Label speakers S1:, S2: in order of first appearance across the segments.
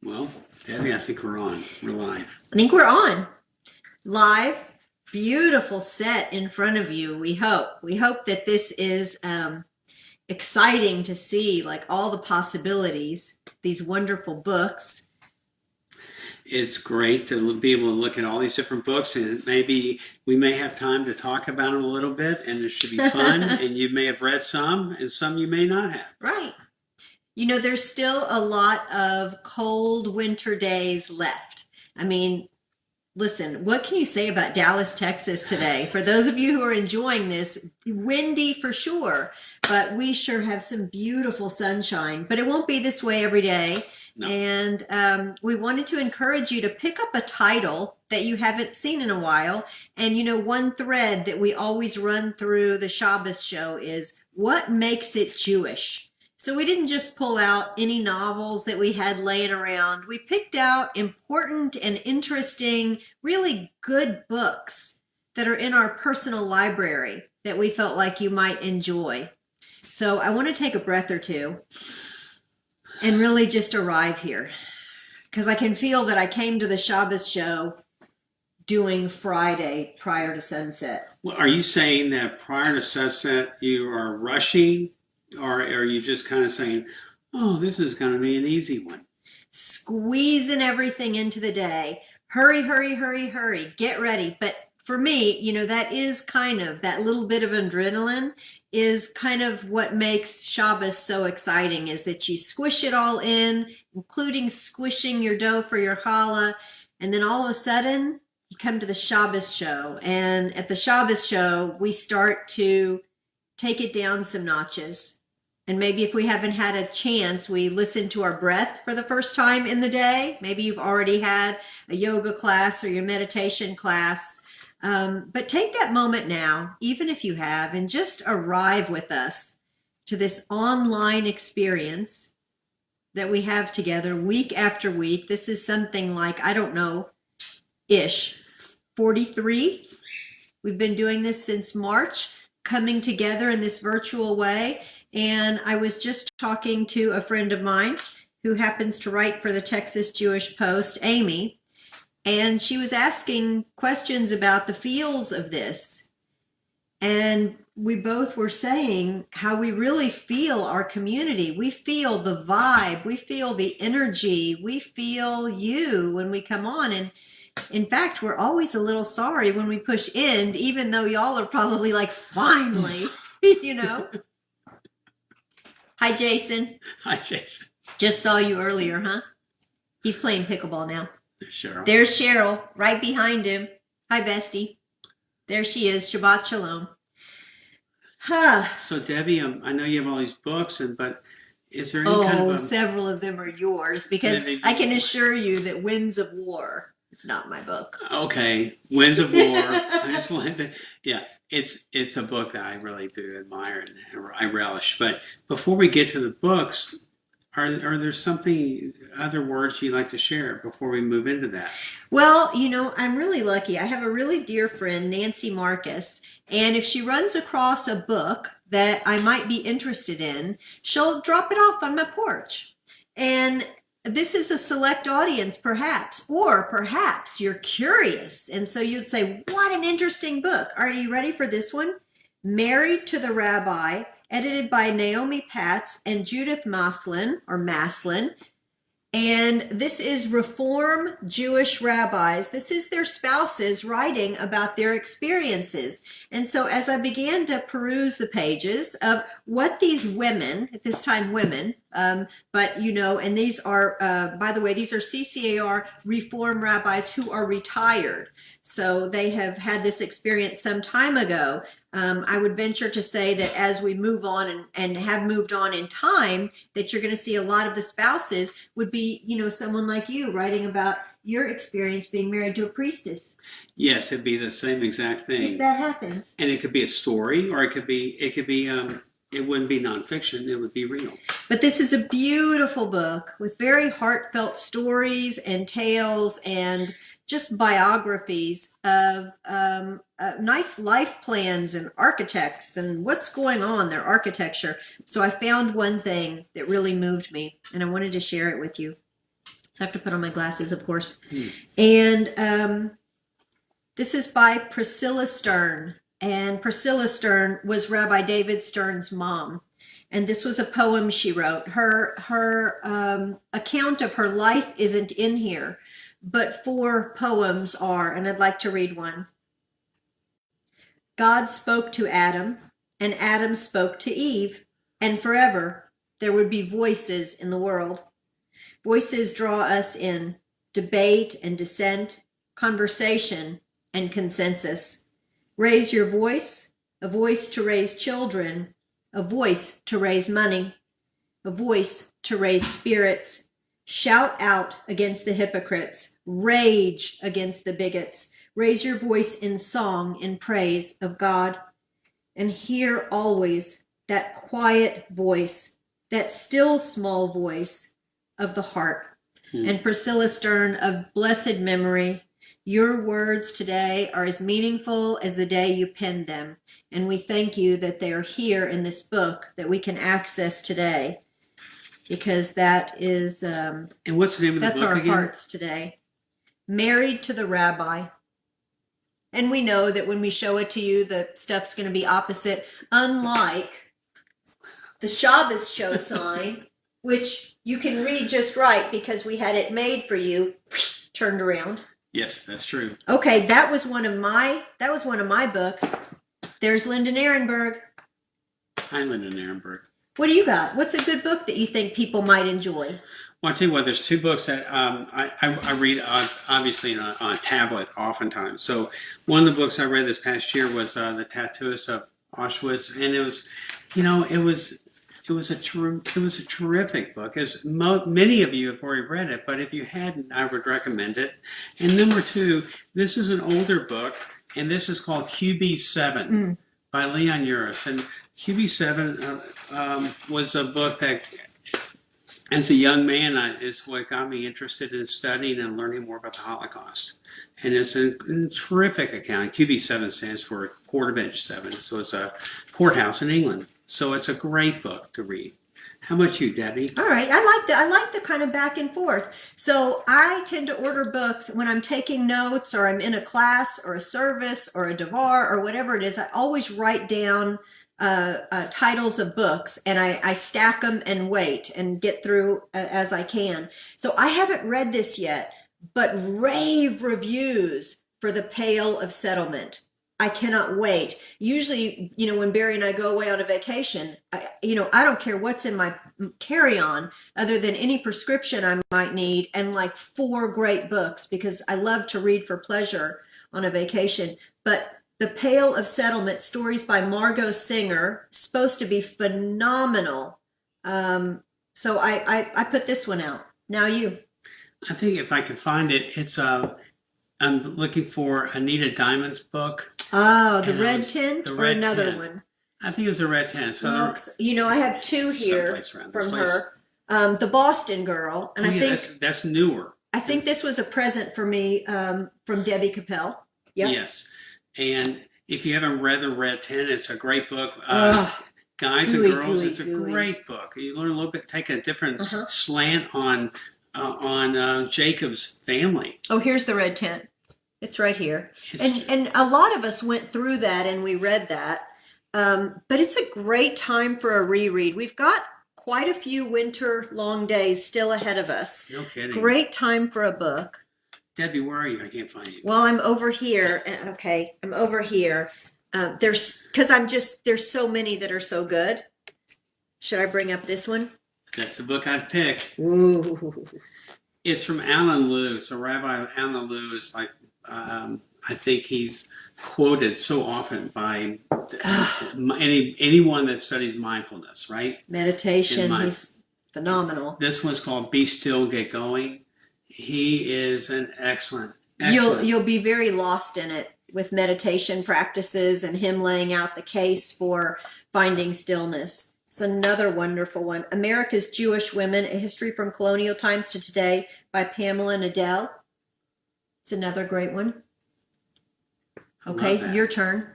S1: Well, Debbie, I think we're on. We're live.
S2: I think we're on live. Beautiful set in front of you. We hope. We hope that this is exciting to see, like all the possibilities, these wonderful books.
S1: It's great to be able to look at all these different books, and maybe we may have time to talk about them a little bit, and it should be fun. And you may have read some, and some you may not have.
S2: Right. You know, there's still a lot of cold winter days left. I mean, listen, what can you say about Dallas, Texas today? For those of you who are enjoying this, windy for sure, but we sure have some beautiful sunshine. But it won't be this way every day.
S1: No.
S2: And we wanted to encourage you to pick up a title that you haven't seen in a while. And, you know, one thread that we always run through the Shabbos show is what makes it Jewish? So we didn't just pull out any novels that we had laying around. We picked out important and interesting, really good books that are in our personal library that we felt like you might enjoy. So I want to take a breath or two and really just arrive here, because I can feel that I came to the Shabbos show doing Friday prior to sunset.
S1: Well, are you saying that prior to sunset you are rushing? Or are you just kind of saying, oh, this is going to be an easy one?
S2: Squeezing everything into the day. Hurry, hurry, hurry, hurry. Get ready. But for me, you know, that is kind of, that little bit of adrenaline is kind of what makes Shabbos so exciting, is that you squish it all in, including squishing your dough for your challah. And then all of a sudden, you come to the Shabbos show. And at the Shabbos show, we start to take it down some notches. And maybe if we haven't had a chance, we listen to our breath for the first time in the day. Maybe you've already had a yoga class or your meditation class. But take that moment now, even if you have, and just arrive with us to this online experience that we have together week after week. This is something like, I don't know, 43. We've been doing this since March, coming together in this virtual way. And I was just talking to a friend of mine who happens to write for the Texas Jewish Post, Amy, and she was asking questions about the feels of this. And we both were saying how we really feel our community. We feel the vibe. We feel the energy. We feel you when we come on. And in fact, we're always a little sorry when we push end, even though y'all are probably like, finally, you know. Hi, Jason.
S1: Hi, Jason.
S2: Just saw you earlier, huh? He's playing pickleball now.
S1: There's Cheryl.
S2: There's Cheryl right behind him. Hi, bestie. There she is. Shabbat shalom. Huh.
S1: So, Debbie, I know you have all these books, but is there any kind of
S2: several of them are yours, because I can assure you that Winds of War is not my book.
S1: Okay, Winds of War. I just wanted to, yeah. It's a book that I really do admire and I relish. But before we get to the books, are there other words you'd like to share before we move into that?
S2: Well, you know, I'm really lucky. I have a really dear friend, Nancy Marcus, and if she runs across a book that I might be interested in, she'll drop it off on my porch. And this is a select audience, perhaps, or perhaps you're curious. And so you'd say, what an interesting book. Are you ready for this one? Married to the Rabbi, edited by Naomi Patz and Judith Maslin. And this is Reform Jewish rabbis. This is their spouses writing about their experiences. And so as I began to peruse the pages of what these women, at this time women, but you know, and these are, by the way, these are CCAR Reform rabbis who are retired. So they have had this experience some time ago. I would venture to say that as we move on and have moved on in time, that you're going to see a lot of the spouses would be, you know, someone like you writing about your experience being married to a priestess.
S1: Yes, it'd be the same exact thing.
S2: If that happens.
S1: And it could be a story, or it wouldn't be nonfiction, it would be real.
S2: But this is a beautiful book with very heartfelt stories and tales and just biographies of nice life plans and architects and what's going on, their architecture. So I found one thing that really moved me, and I wanted to share it with you. So I have to put on my glasses, of course.
S1: Hmm.
S2: And this is by Priscilla Stern. And Priscilla Stern was Rabbi David Stern's mom. And this was a poem she wrote. Her account of her life isn't in here, but 4 poems are, and I'd like to read one. God spoke to Adam, and Adam spoke to Eve, and forever there would be voices in the world. Voices draw us in, debate and dissent, conversation and consensus. Raise your voice, a voice to raise children, a voice to raise money, a voice to raise spirits. Shout out against the hypocrites, rage against the bigots. Raise your voice in song in praise of God. And hear always that quiet voice, that still small voice of the heart. And Priscilla Stern, of blessed memory, your words today are as meaningful as the day you penned them. And we thank you that they are here in this book that we can access today, because that is,
S1: And what's the name of the book
S2: that's our
S1: again?
S2: hearts today. Married to the Rabbi. And we know that when we show it to you, the stuff's going to be opposite, unlike the Shabbos show sign, which you can read just right because we had it made for you, turned around.
S1: Yes, that's true.
S2: Okay, that was one of my books. There's Lyndon Ehrenberg.
S1: Hi, Lyndon Ehrenberg.
S2: What do you got? What's a good book that you think people might enjoy?
S1: Well, I'll tell you what, there's 2 books that I read, obviously, on a tablet oftentimes. So one of the books I read this past year was The Tattooist of Auschwitz, and it was a terrific book. As many of you have already read it, but if you hadn't, I would recommend it. And number 2, this is an older book, and this is called QB7 by Leon Uris. And QB7 was a book that, as a young man, is what got me interested in studying and learning more about the Holocaust. And it's a terrific account. QB7 stands for Court of Bench 7, so it's a courthouse in England. So it's a great book to read. How about you, Debbie?
S2: All right, I like the kind of back and forth. So I tend to order books when I'm taking notes, or I'm in a class or a service or a devar or whatever it is. I always write down titles of books, and I stack them and wait and get through as I can. So I haven't read this yet, but rave reviews for The Pale of Settlement. I cannot wait. Usually, when Barry and I go away on a vacation, I don't care what's in my carry-on other than any prescription I might need and like 4 great books, because I love to read for pleasure on a vacation. But The Pale of Settlement, stories by Margot Singer, supposed to be phenomenal. So I put this one out. Now you.
S1: I think if I can find it, I'm looking for Anita Diamond's book.
S2: Oh, the Red Tent or another
S1: Tent.
S2: one?
S1: I think it was the Red Tent. So
S2: I have 2 here from her. The Boston Girl, and I think
S1: that's newer.
S2: I think this was a present for me from Debbie Capel. Yep.
S1: Yes, and if you haven't read the Red Tent, it's a great book. Guys and Girls, it's a great book. You learn a little bit, take a different slant on Jacob's family.
S2: Oh, here's the Red Tent. It's right here. And a lot of us went through that and we read that. But it's a great time for a reread. We've got quite a few winter long days still ahead of us.
S1: No kidding.
S2: Great time for a book.
S1: Debbie, where are you? I can't find you.
S2: Well, I'm over here. Okay, I'm over here. There's so many that are so good. Should I bring up this one?
S1: That's the book I'd pick.
S2: Ooh.
S1: It's from Alan Lew. So Rabbi Alan Lew is like, I think he's quoted so often by anyone that studies mindfulness, right?
S2: Meditation. He's phenomenal.
S1: This one's called Be Still, Get Going. He is an excellent.
S2: You'll be very lost in it with meditation practices and him laying out the case for finding stillness. It's another wonderful one. America's Jewish Women, A History from Colonial Times to Today by Pamela Nadell. It's another great one. Okay, your turn.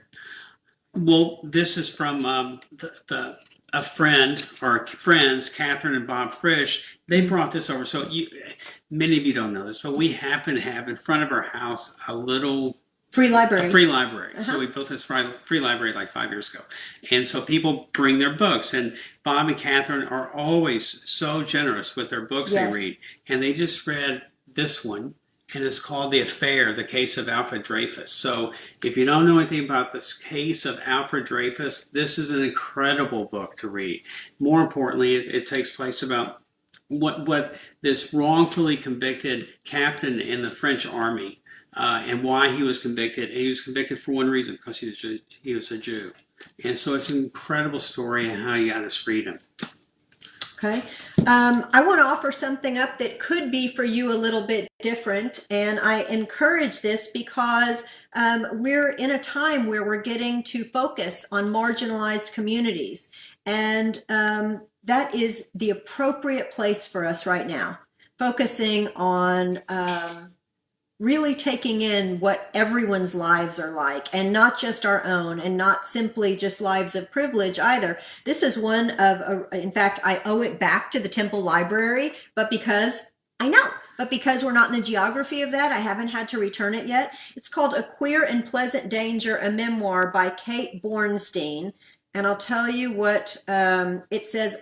S1: Well, this is from the a friend or friends, Catherine and Bob Frisch, they brought this over. So many of you don't know this, but we happen to have in front of our house a little
S2: free library.
S1: A free library. So we built this free library like 5 years ago. And so people bring their books. And Bob and Catherine are always so generous with their books they read. And they just read this one. And it's called The Affair, The Case of Alfred Dreyfus. So if you don't know anything about this case of Alfred Dreyfus, this is an incredible book to read. More importantly, it takes place about what this wrongfully convicted captain in the French army and why he was convicted. And he was convicted for one reason, because he was a Jew. And so it's an incredible story of how he got his freedom.
S2: Okay. I want to offer something up that could be for you a little bit different. And I encourage this because we're in a time where we're getting to focus on marginalized communities. And that is the appropriate place for us right now, focusing on really taking in what everyone's lives are like, and not just our own, and not simply just lives of privilege either. This is one of, in fact, I owe it back to the Temple Library, but because we're not in the geography of that, I haven't had to return it yet. It's called A Queer and Pleasant Danger, a memoir by Kate Bornstein. And I'll tell you what it says,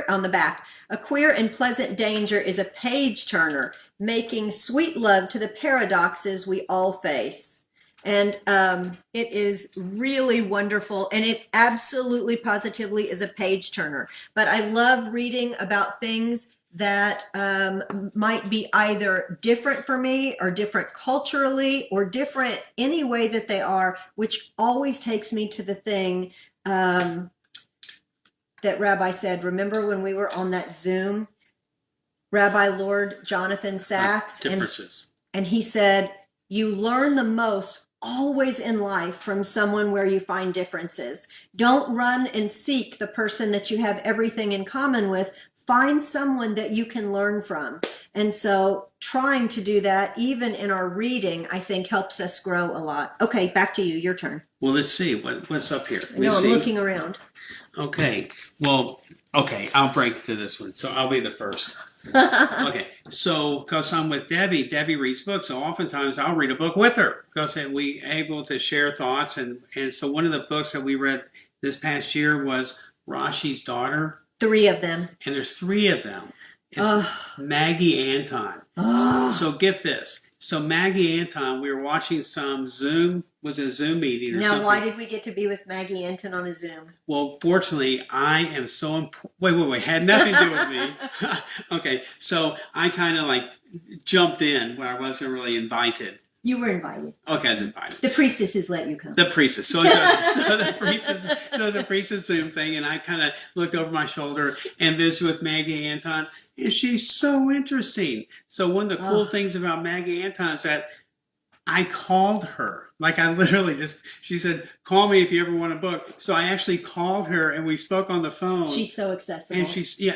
S2: on the back. A Queer and Pleasant Danger is a page turner, making sweet love to the paradoxes we all face. And it is really wonderful. And it absolutely, positively is a page turner. But I love reading about things that might be either different for me or different culturally or different any way that they are, which always takes me to the thing that Rabbi said. Remember when we were on that Zoom? Rabbi Lord Jonathan Sachs.
S1: Differences.
S2: And he said, you learn the most always in life from someone where you find differences. Don't run and seek the person that you have everything in common with. Find someone that you can learn from. And so trying to do that, even in our reading, I think helps us grow a lot. Okay, back to you. Your turn.
S1: Well, let's see. What's up here?
S2: I'm looking around.
S1: Okay. Well, okay. I'll break to this one. So I'll be the first. Okay. So, because I'm with Debbie, Debbie reads books. So oftentimes I'll read a book with her because we able to share thoughts. And so one of the books that we read this past year was Rashi's Daughter. 3 of them. And there's 3 of them. It's Maggie Anton. So get this. So Maggie Anton, we were watching some Zoom, was it a Zoom meeting or something? Now, why
S2: did we get to be with Maggie Anton on a Zoom?
S1: Well, fortunately, I am so wait, had nothing to do with me. Okay, so I kind of like jumped in where I wasn't really invited.
S2: You were invited.
S1: Okay, I was invited.
S2: The priestesses let you come.
S1: The priestess. So the priestess, there was a priestess Zoom thing, and I kind of looked over my shoulder and visited with Maggie Anton, and she's so interesting. So one of the cool things about Maggie Anton is that I called her. Like I literally she said, call me if you ever want a book. So I actually called her, and we spoke on the phone.
S2: She's so accessible.
S1: And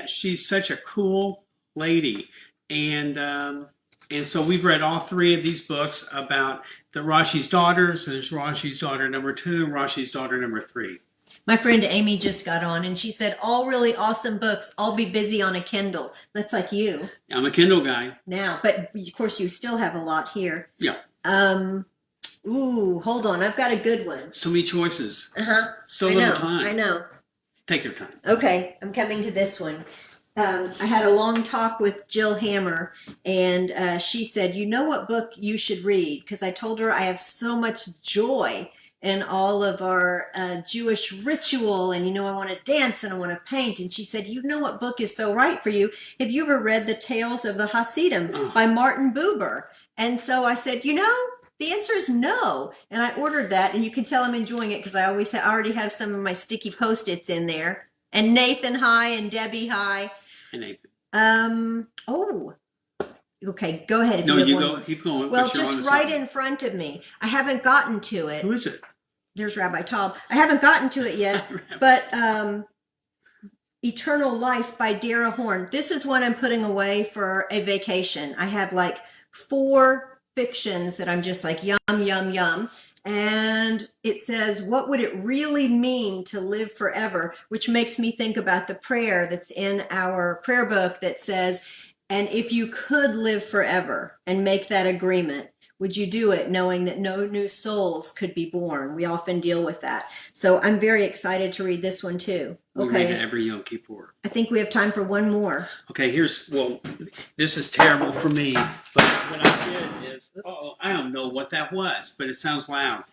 S1: she's such a cool lady. And so we've read all 3 of these books about the Rashi's daughters. There's Rashi's daughter number 2 and Rashi's daughter number 3. My friend Amy just got on and she said, all really awesome books. I'll be busy on a Kindle. That's like you. I'm a Kindle guy. Now, but of course you still have a lot here. Yeah. Ooh, hold on. I've got a good one. So many choices. So little time. I know. Take your time. Okay. I'm coming to this one. I had a long talk with Jill Hammer, and she said, you know what book you should read? Because I told her I have so much joy in all of our Jewish ritual, and, I want to dance and I want to paint. And she said, you know what book is so right for you? Have you ever read The Tales of the Hasidim by Martin Buber? And so I said, the answer is no. And I ordered that, and you can tell I'm enjoying it because I already have some of my sticky Post-its in there. And Nathan, hi, and Debbie, hi. And Nathan. Okay, go ahead. No, you go. Keep going. Well, just right in front of me. I haven't gotten to it. Who is it? There's Rabbi Tom. I haven't gotten to it yet, but Eternal Life by Dara Horn. This is one I'm putting away for a vacation. I have like 4 fictions that I'm just like, yum, yum, yum.
S2: And it says, what would it really mean to live forever? Which makes me think about the prayer that's in our prayer book that says, and if you could live forever and make that agreement, would you do it knowing that no new souls could be born? We often deal with that. So I'm very excited to read this one too.
S1: We read it every Yom Kippur.
S2: I think we have time for one more.
S1: Okay, this is terrible for me, but what I did is, I don't know what that was, but it sounds loud.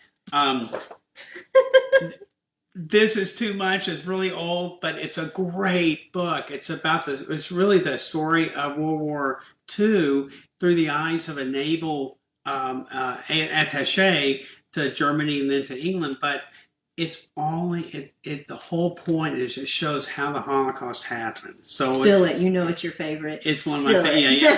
S1: This is too much. It's really old, but it's a great book. It's really the story of World War II through the eyes of a naval attaché to Germany and then to England. But it's only the whole point is it shows how the Holocaust happened. So
S2: spill it. You know it's your favorite.
S1: It's one of my favorite. Yeah.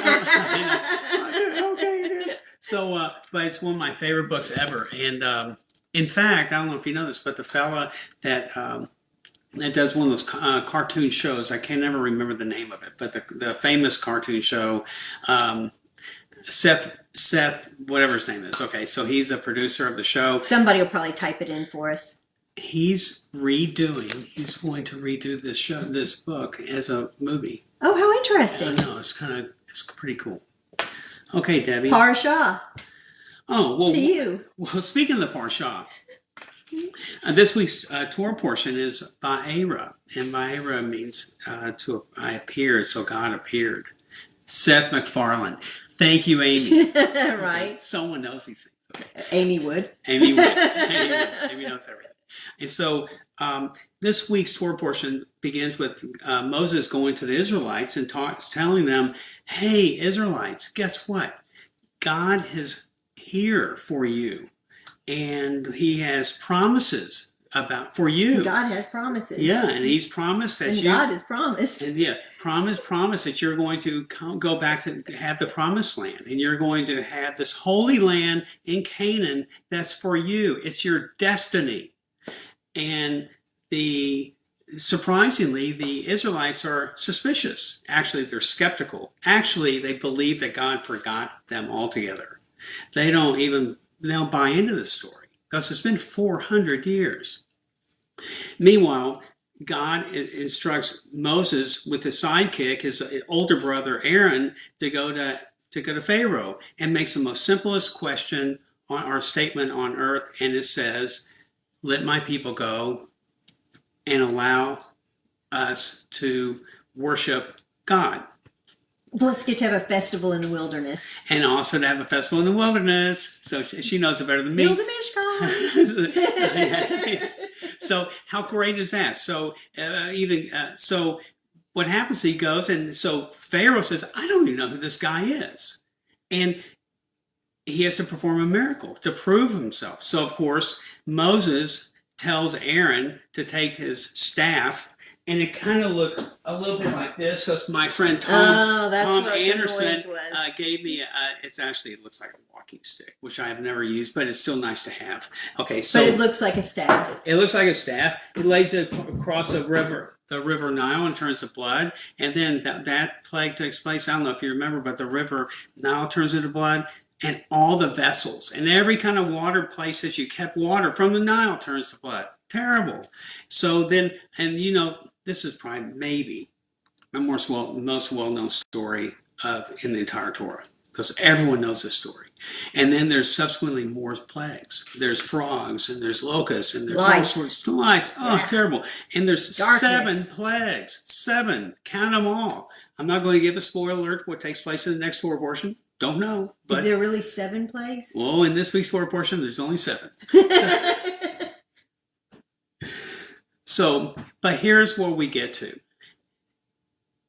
S1: Okay, it is. So, but it's one of my favorite books ever. And in fact, I don't know if you know this, but the fella that does one of those cartoon shows, I can never remember the name of it, but the famous cartoon show, Seth, whatever his name is. Okay, so he's a producer of the show.
S2: Somebody will probably type it in for us.
S1: He's going to redo this book as a movie.
S2: Oh, how interesting.
S1: I know, it's pretty cool. Okay, Debbie.
S2: Parsha.
S1: Oh, well,
S2: to you.
S1: Well, speaking of the Parsha, this week's Torah portion is Va'era, and Va'era means I appeared, so God appeared. Seth MacFarlane. Thank you, Amy.
S2: Right.
S1: Someone knows these things. Okay.
S2: Amy would.
S1: Amy would. Amy knows everything. And so this week's Torah portion begins with Moses going to the Israelites and telling them, hey, Israelites, guess what? God is here for you, and he has promises for you.
S2: God has promises.
S1: Yeah, and he's promised that
S2: God has promised.
S1: And promise that you're going to go back to have the promised land, and you're going to have this holy land in Canaan that's for you. It's your destiny. And surprisingly, the Israelites are suspicious. Actually, they're skeptical. Actually, they believe that God forgot them altogether. They don't buy into this story because it's been 400 years. Meanwhile, God instructs Moses with his sidekick, his older brother Aaron, to go to Pharaoh and makes the most simplest question or statement on earth, and it says, "Let my people go and allow us to worship God."
S2: Let's get to have a festival in the wilderness.
S1: And also to have a festival in the wilderness. So she knows it better than me.
S2: Wilderness.
S1: So how great is that? So so what happens, he goes, and so Pharaoh says, I don't even know who this guy is. And he has to perform a miracle to prove himself. So, of course, Moses tells Aaron to take his staff, and it kind of looked a little bit like this. Because my friend Tom Anderson gave me. It looks like a walking stick, which I have never used, but it's still nice to have. Okay, so
S2: but it looks like a staff.
S1: It looks like a staff. He lays it across the river Nile, and turns to blood. And then that plague takes place. I don't know if you remember, but the river Nile turns into blood. And all the vessels and every kind of water place that you kept water from the Nile turns to blood. Terrible. So then, and this is probably maybe the most well-known story in the entire Torah, because everyone knows this story. And then there's subsequently more plagues. There's frogs, and there's locusts, and there's all sorts of lice. Oh, yeah. Terrible. And there's darkness. 7 plagues. 7. Count them all. I'm not going to give a spoiler alert what takes place in the next Torah portion. Don't know. But,
S2: is there really 7 plagues?
S1: Well, in this week's Torah portion, there's only 7. But here's where we get to.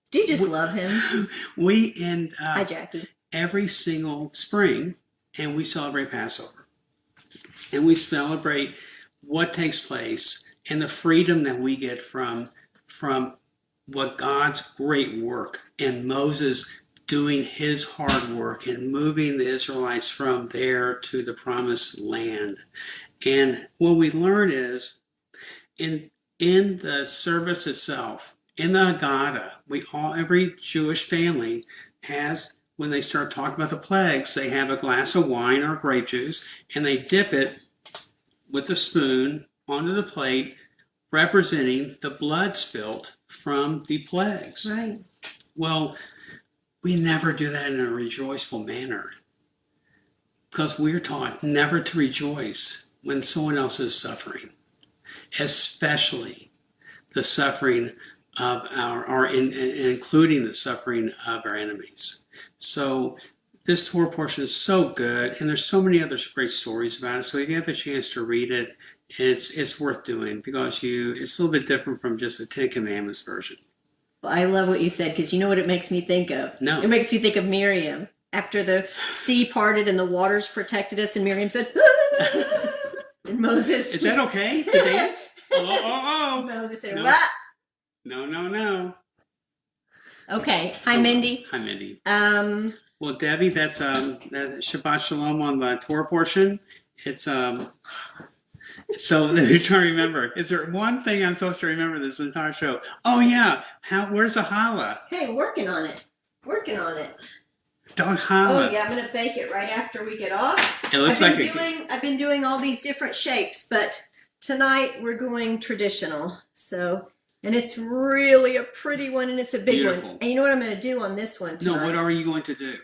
S2: Do you just love him?
S1: We end
S2: Hi, Jackie.
S1: Every single spring, and we celebrate Passover. And we celebrate what takes place and the freedom that we get from what God's great work and Moses doing his hard work and moving the Israelites from there to the promised land. And what we learn is in the service itself, in the Haggadah, every Jewish family has, when they start talking about the plagues, they have a glass of wine or grape juice, and they dip it with a spoon onto the plate, representing the blood spilt from the plagues.
S2: Right.
S1: Well, we never do that in a rejoiceful manner because we're taught never to rejoice when someone else is suffering, especially the suffering of including the suffering of our enemies. So this Torah portion is so good, and there's so many other great stories about it. So if you have a chance to read it, it's worth doing because it's a little bit different from just the Ten Commandments version.
S2: Well, I love what you said because you know what it makes me think of?
S1: No.
S2: It makes me think of Miriam. After the sea parted and the waters protected us, and Miriam said, and Moses.
S1: Is that okay to dance? Oh.
S2: Moses said,
S1: No.
S2: what?
S1: No.
S2: Okay. Hi, Mindy.
S1: Hi, Mindy. Well, Debbie, that's Shabbat Shalom on the Torah portion. It's so you're trying to remember. Is there one thing I'm supposed to remember this entire show? Oh yeah. Where's the challah?
S2: Hey, working on it.
S1: Don't challah.
S2: Oh yeah, I'm gonna bake it right after we get off.
S1: It looks
S2: I've been doing all these different shapes, but tonight we're going traditional. So, and it's really a pretty one, and it's a big
S1: Beautiful.
S2: one. And you know what I'm gonna do on this one tonight?
S1: No, what are you going to do?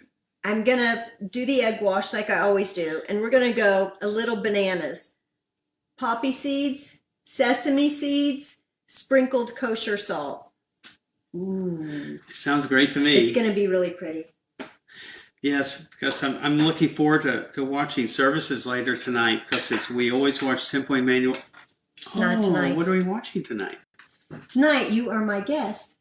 S2: I'm gonna do the egg wash like I always do, and we're gonna go a little bananas, poppy seeds, sesame seeds, sprinkled kosher salt. Ooh,
S1: Sounds great to me.
S2: it's gonna be really pretty.
S1: Yes, because I'm looking forward to watching services later tonight because we always watch 10-point manual.
S2: Not tonight.
S1: What are we watching tonight?
S2: Tonight you are my guest.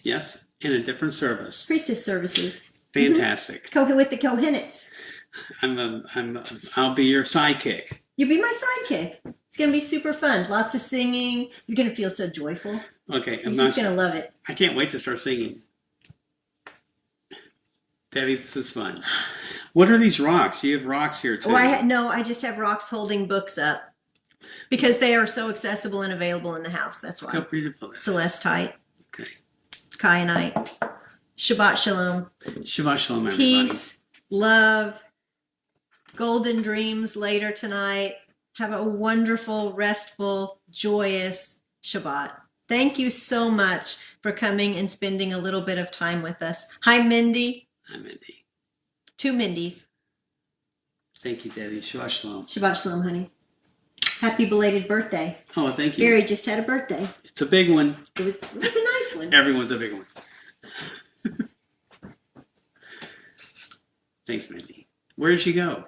S1: Yes, in a different service.
S2: Priestess services.
S1: Fantastic.
S2: With the Kohenites.
S1: I'll be your sidekick.
S2: You'll be my sidekick. It's gonna be super fun. Lots of singing. You're gonna feel so joyful.
S1: Okay,
S2: You're just gonna love it.
S1: I can't wait to start singing. Debbie, this is fun. What are these rocks? You have rocks here too.
S2: Oh, I just have rocks holding books up because they are so accessible and available in the house. That's why.
S1: How beautiful.
S2: Celestite,
S1: Okay.
S2: Kyanite, Shabbat Shalom,
S1: Shabbat Shalom, everybody.
S2: peace, love, golden dreams later tonight. Have a wonderful, restful, joyous Shabbat. Thank you so much for coming and spending a little bit of time with us. Hi, Mindy.
S1: Hi, Mindy.
S2: 2 Mindys.
S1: Thank you, Debbie. Shabbat Shalom.
S2: Shabbat Shalom, honey. Happy belated birthday.
S1: Oh, thank you.
S2: Barry just had a birthday.
S1: It's a big one.
S2: It was a nice one.
S1: Everyone's a big one. Thanks, Mindy. Where did she go?